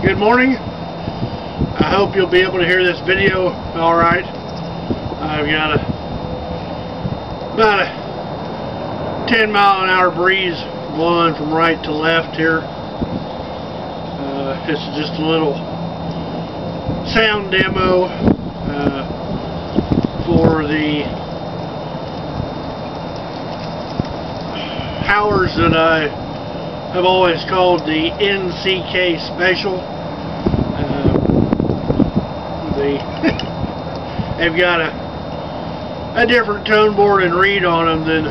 Good morning. I hope you'll be able to hear this video alright. I've got about a 10-mile-an-hour breeze blowing from right to left here. This is just a little sound demo for the howlers that I have always called the NCK Special. They've got a different tone board and reed on them than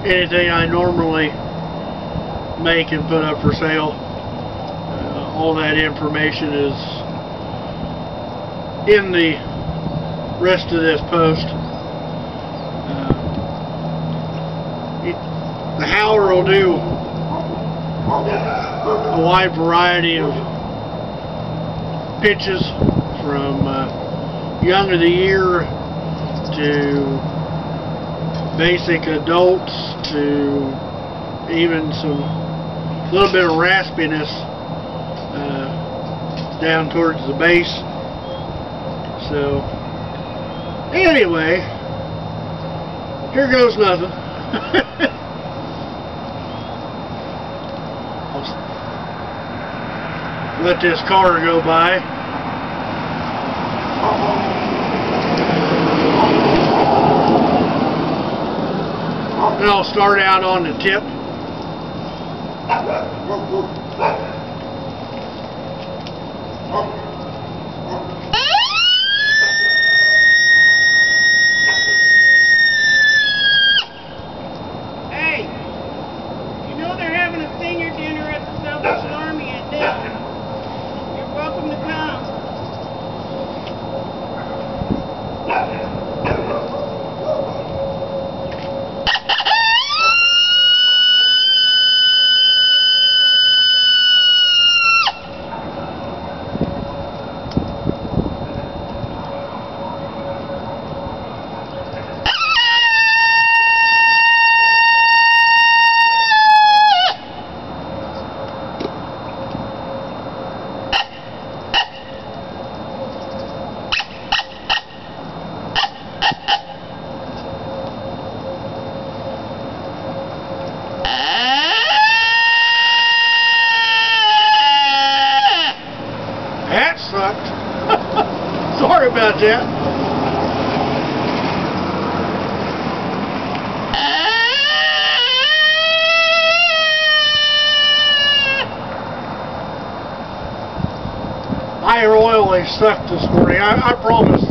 anything I normally make and put up for sale. All that information is in the rest of this post. The howler will do a wide variety of pitches, from young of the year to basic adults to even some little bit of raspiness down towards the base. So anyway, here goes nothing. I'll let this car go by. And I'll start out on the tip. Hey, you know they're having a senior dinner at the Salvation Army at Dayton. You're welcome to come. That sucked. Sorry about that. I royally sucked this morning. I promise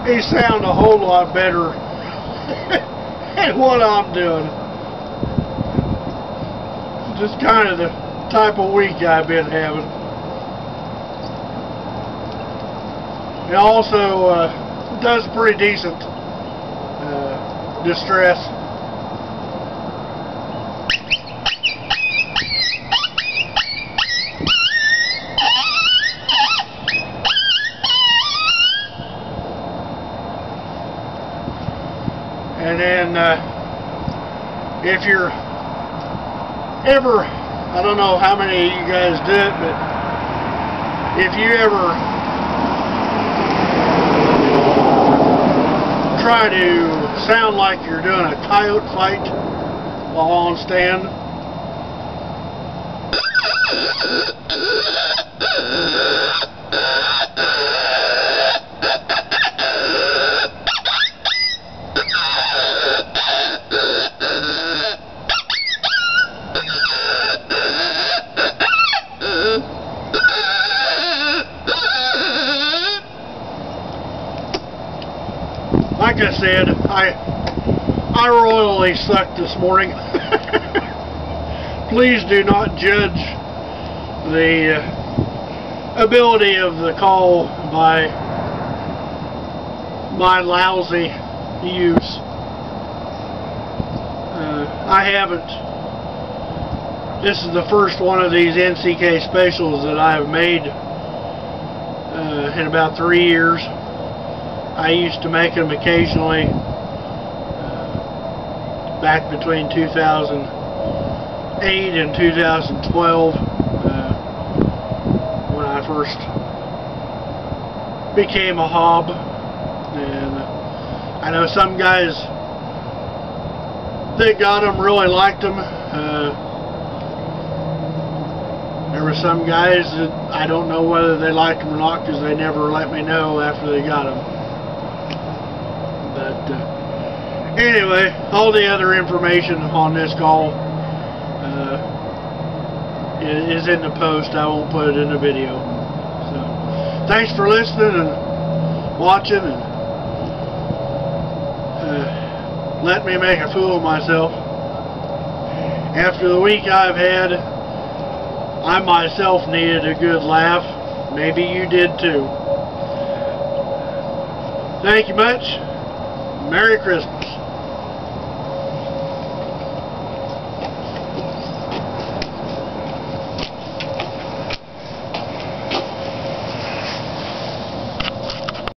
he sound a whole lot better than what I'm doing. Just kind of the type of week I've been having. It also does pretty decent distress. And then if you're ever, I don't know how many of you guys do it, but if you ever try to sound like you're doing a coyote fight while on stand, like I said, I royally sucked this morning. Please do not judge the ability of the call by my lousy use. I haven't. This is the first one of these NCK specials that I've made in about 3 years. I used to make them occasionally back between 2008 and 2012. I first became a hob. And I know some guys that got them really liked them. There were some guys that I don't know whether they liked them or not, because they never let me know after they got them. But anyway, all the other information on this call is in the post. I won't put it in the video. So thanks for listening and watching, and let me make a fool of myself. After the week I've had, I myself needed a good laugh. Maybe you did too. Thank you much. Merry Christmas.